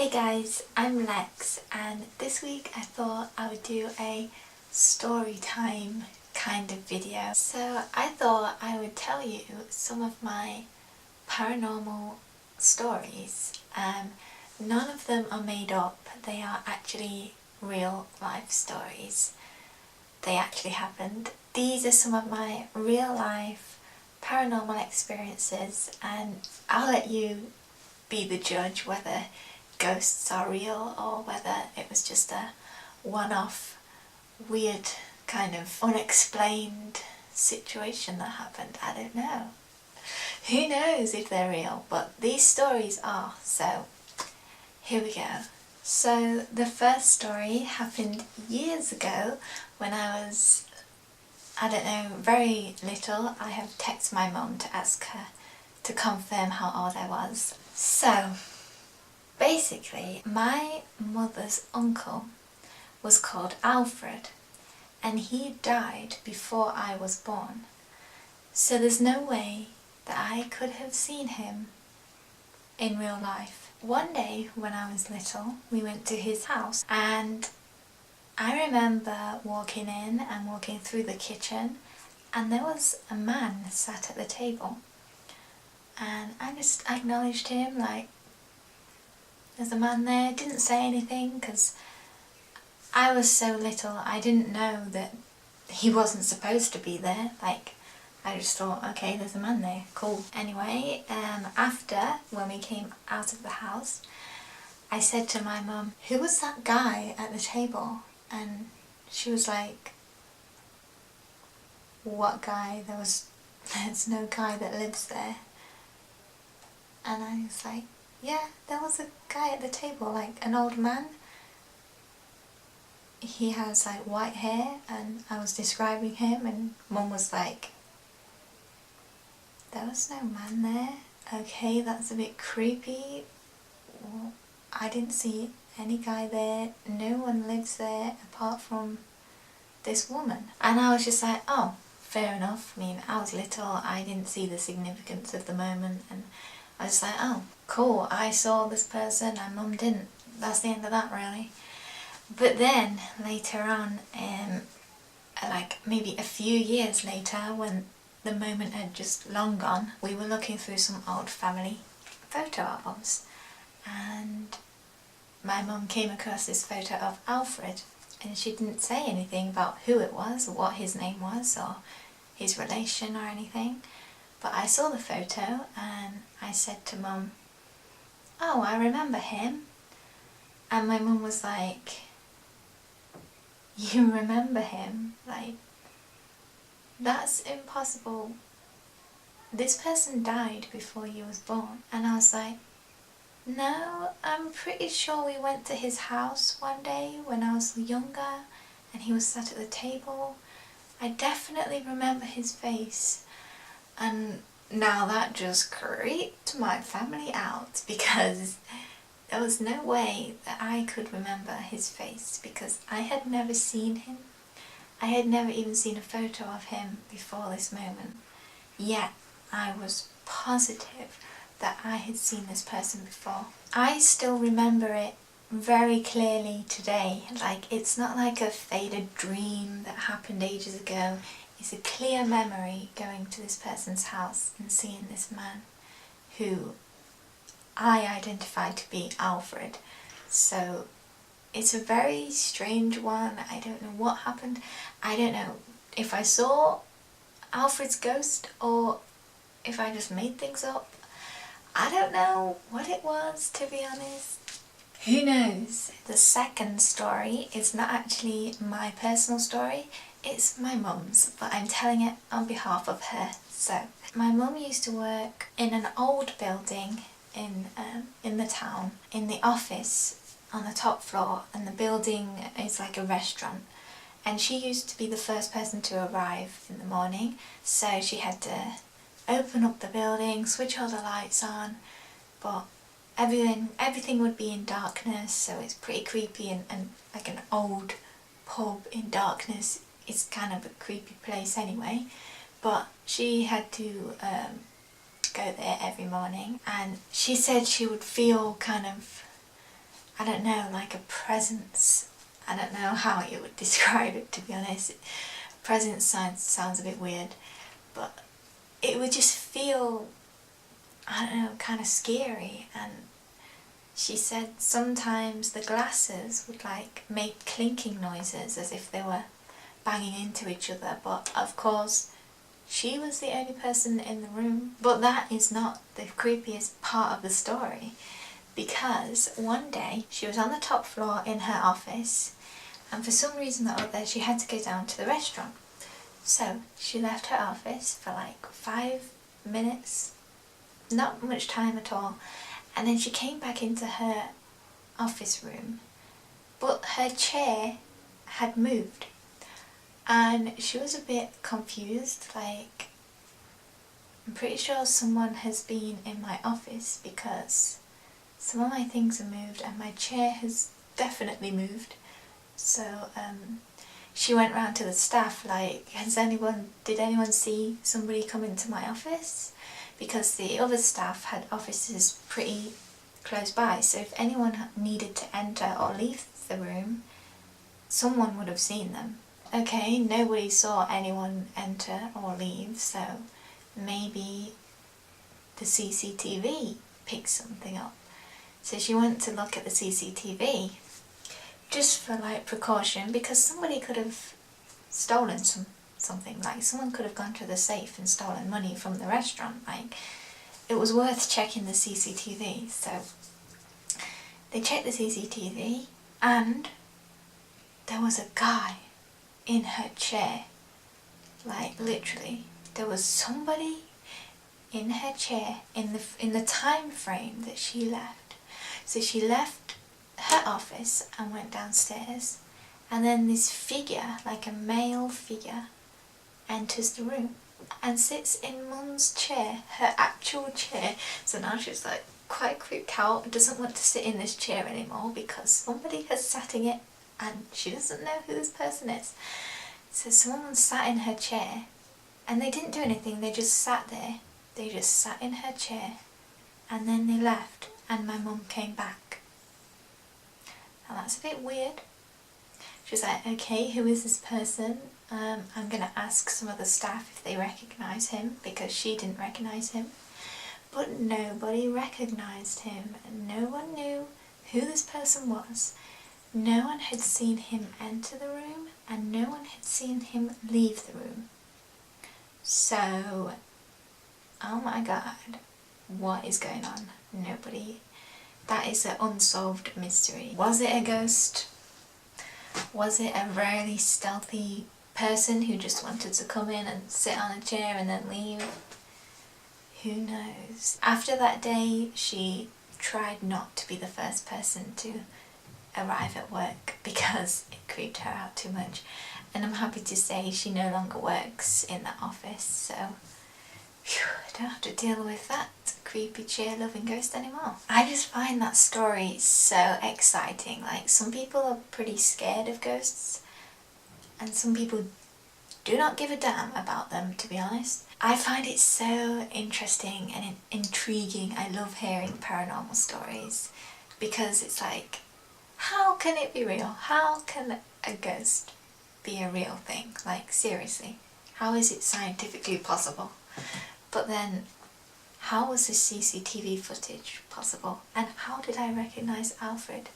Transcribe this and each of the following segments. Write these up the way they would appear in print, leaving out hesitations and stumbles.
Hey guys, I'm Lex and this week I thought I would do a story time kind of video. So I thought I would tell you some of my paranormal stories. None of them are made up, they are actually real life stories. They actually happened. These are some of my real life paranormal experiences and I'll let you be the judge whether ghosts are real or whether it was just a one-off weird kind of unexplained situation that happened. I don't know. Who knows if they're real, but these stories are, so here we go. So the first story happened years ago when I was, I don't know, very little. I have texted my mum to ask her to confirm how old I was. So basically, my mother's uncle was called Alfred and he died before I was born. So there's no way that I could have seen him in real life. One day when I was little, we went to his house and I remember walking in and walking through the kitchen and there was a man sat at the table and I just acknowledged him like, there's a man there. Didn't say anything because I was so little I didn't know that he wasn't supposed to be there. Like, I just thought, okay, there's a man there, cool. Anyway, after, when we came out of the house, I said to my mum, who was that guy at the table? And she was like, what guy? There's no guy that lives there. And I was like, yeah, there was a guy at the table, like an old man. He has like white hair and I was describing him and Mum was like, there was no man there. Okay, that's a bit creepy. Well, I didn't see any guy there. No one lives there apart from this woman. And I was just like, oh, fair enough. I mean, I was little, I didn't see the significance of the moment and I was like, oh, cool, I saw this person and Mum didn't. That's the end of that, really. But then, later on, like maybe a few years later, when the moment had just long gone, we were looking through some old family photo albums and my mum came across this photo of Alfred and she didn't say anything about who it was or what his name was or his relation or anything. But I saw the photo and I said to Mum, oh, I remember him. And my mum was like, you remember him? Like, that's impossible. This person died before you was born. And I was like, no, I'm pretty sure we went to his house one day when I was younger and he was sat at the table. I definitely remember his face. And now that just creeped my family out because there was no way that I could remember his face because I had never seen him. I had never even seen a photo of him before this moment. Yet I was positive that I had seen this person before. I still remember it very clearly today. Like, it's not like a faded dream that happened ages ago. It's a clear memory going to this person's house and seeing this man who I identified to be Alfred. So it's a very strange one. I don't know what happened. I don't know if I saw Alfred's ghost or if I just made things up. I don't know what it was, to be honest. Who knows? The second story is not actually my personal story. It's my mum's, but I'm telling it on behalf of her. So, my mum used to work in an old building in the town, in the office on the top floor, and the building is like a restaurant. And she used to be the first person to arrive in the morning, so she had to open up the building, switch all the lights on, but everything would be in darkness, so it's pretty creepy and like an old pub in darkness. It's kind of a creepy place anyway, but she had to go there every morning and she said she would feel kind of I don't know, like a presence. I don't know how you would describe it, to be honest. Presence sounds a bit weird, but it would just feel, I don't know, kind of scary. And she said sometimes the glasses would like make clinking noises as if they were banging into each other, but of course she was the only person in the room. But that is not the creepiest part of the story, because one day she was on the top floor in her office, and for some reason or other she had to go down to the restaurant. So she left her office for like 5 minutes, not much time at all, and then she came back into her office room, but her chair had moved. And she was a bit confused, like, I'm pretty sure someone has been in my office because some of my things have moved and my chair has definitely moved. So she went round to the staff like, did anyone see somebody come into my office? Because the other staff had offices pretty close by, so if anyone needed to enter or leave the room, someone would have seen them. Okay, nobody saw anyone enter or leave, so maybe the CCTV picked something up. So she went to look at the CCTV just for like precaution, because somebody could have stolen something, like someone could have gone to the safe and stolen money from the restaurant. Like, it was worth checking the CCTV. So they checked the CCTV and there was a guy in her chair. Like, literally, there was somebody in her chair in the time frame that she left. So she left her office and went downstairs, and then this figure, like a male figure, enters the room and sits in Mum's chair, her actual chair. So now she's like quite creeped out, doesn't want to sit in this chair anymore because somebody has sat in it and she doesn't know who this person is. So someone sat in her chair and they didn't do anything, they just sat there. They just sat in her chair and then they left, and my mum came back. Now that's a bit weird. She was like, okay, who is this person? I'm going to ask some of the staff if they recognise him, because she didn't recognise him. But nobody recognised him, and no one knew who this person was. No one had seen him enter the room, and no one had seen him leave the room. So, oh my god, what is going on? Nobody. That is an unsolved mystery. Was it a ghost? Was it a really stealthy person who just wanted to come in and sit on a chair and then leave? Who knows? After that day, she tried not to be the first person to arrive at work because it creeped her out too much. And I'm happy to say she no longer works in that office, so phew, I don't have to deal with that creepy chair-loving ghost anymore. I just find that story so exciting. Like, some people are pretty scared of ghosts, and some people do not give a damn about them, to be honest. I find it so interesting and intriguing. I love hearing paranormal stories because it's like, how can it be real? How can a ghost be a real thing? Like, seriously, how is it scientifically possible? But then, how was this CCTV footage possible? And how did I recognise Alfred?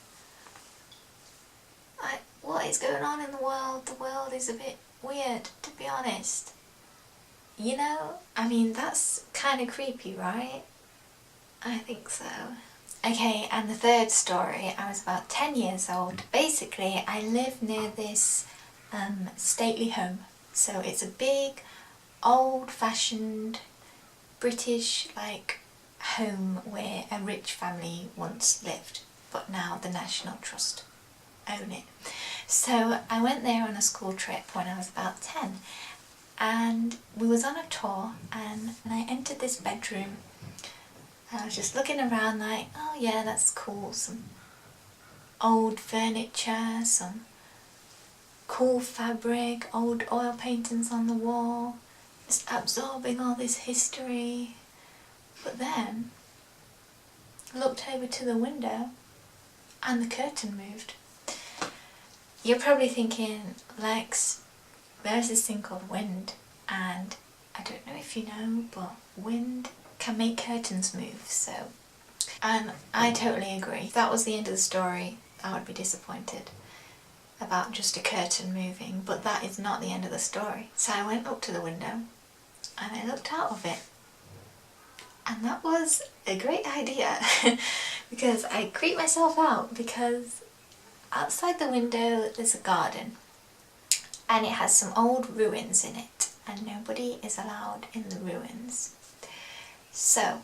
Like, what is going on in the world? The world is a bit weird, to be honest. You know? I mean, that's kind of creepy, right? I think so. Okay, and the third story, I was about 10 years old. Basically, I live near this stately home. So it's a big, old-fashioned British like home where a rich family once lived, but now the National Trust own it. So I went there on a school trip when I was about 10, and we was on a tour, and I entered this bedroom. I was just looking around like, oh yeah, that's cool, some old furniture, some cool fabric, old oil paintings on the wall, just absorbing all this history. But then, I looked over to the window and the curtain moved. You're probably thinking, Lex, there's this thing called wind, and I don't know if you know, but wind can make curtains move, so... And I totally agree. If that was the end of the story, I would be disappointed about just a curtain moving, but that is not the end of the story. So I went up to the window and I looked out of it, and that was a great idea because I creeped myself out, because outside the window there's a garden and it has some old ruins in it, and nobody is allowed in the ruins. So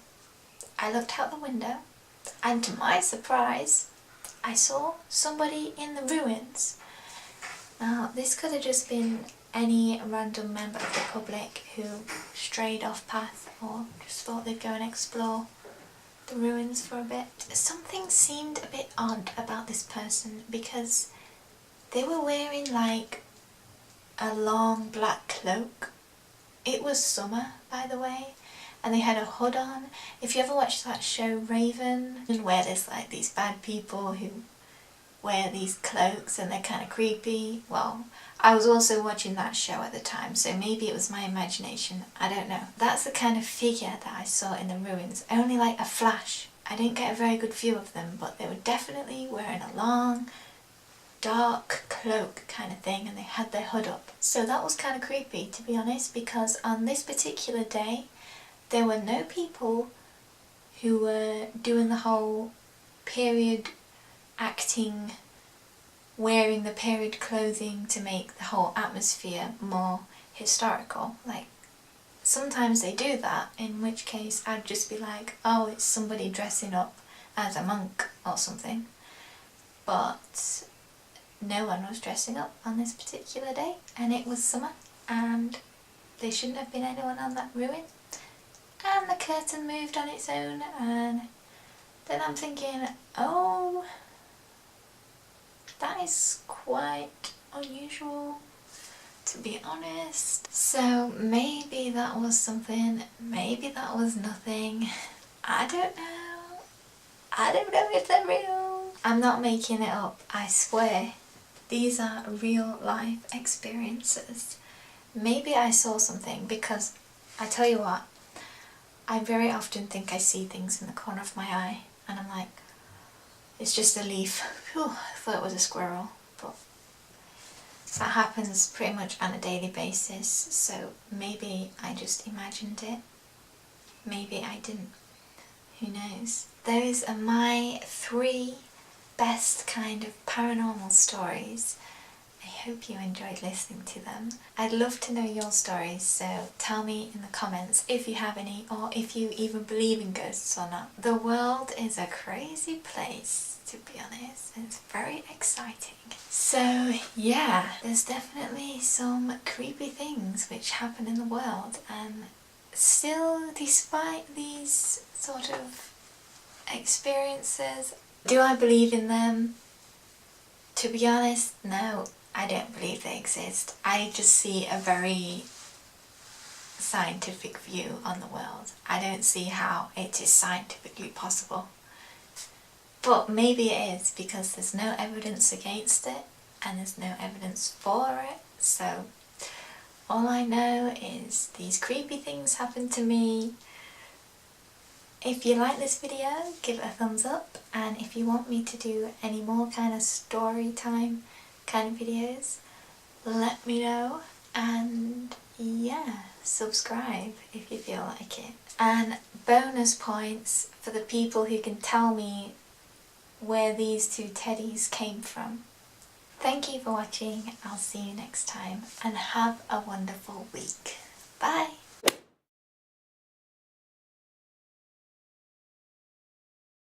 I looked out the window, and to my surprise I saw somebody in the ruins. Now this could have just been any random member of the public who strayed off path or just thought they'd go and explore the ruins for a bit. Something seemed a bit odd about this person, because they were wearing like a long black cloak. It was summer, by the way, and they had a hood on. If you ever watched that show Raven, where there's like these bad people who wear these cloaks and they're kind of creepy, well, I was also watching that show at the time, so maybe it was my imagination, I don't know. That's the kind of figure that I saw in the ruins, only like a flash. I didn't get a very good view of them, but they were definitely wearing a long, dark cloak kind of thing, and they had their hood up. So that was kind of creepy, to be honest, because on this particular day, there were no people who were doing the whole period acting, wearing the period clothing to make the whole atmosphere more historical. Like, sometimes they do that, in which case I'd just be like, oh, it's somebody dressing up as a monk or something. But no one was dressing up on this particular day, and it was summer, and there shouldn't have been anyone on that ruin. And the curtain moved on its own, and then I'm thinking, oh, that is quite unusual, to be honest. So maybe that was something, maybe that was nothing. I don't know. I don't know if they're real. I'm not making it up, I swear. These are real life experiences. Maybe I saw something, because I tell you what, I very often think I see things in the corner of my eye, and I'm like, it's just a leaf. Whew, I thought it was a squirrel, but that happens pretty much on a daily basis, so maybe I just imagined it. Maybe I didn't. Who knows? Those are my 3 best kind of paranormal stories. I hope you enjoyed listening to them. I'd love to know your stories, so tell me in the comments if you have any, or if you even believe in ghosts or not. The world is a crazy place, to be honest, and it's very exciting. So yeah, there's definitely some creepy things which happen in the world, and still, despite these sort of experiences, do I believe in them? To be honest, no. I don't believe they exist. I just see a very scientific view on the world. I don't see how it is scientifically possible. But maybe it is, because there's no evidence against it and there's no evidence for it. So all I know is these creepy things happen to me. If you like this video, give it a thumbs up, and if you want me to do any more kind of story time kind of videos, let me know, and yeah, subscribe if you feel like it. And bonus points for the people who can tell me where these 2 teddies came from. Thank you for watching. I'll see you next time, and have a wonderful week. Bye!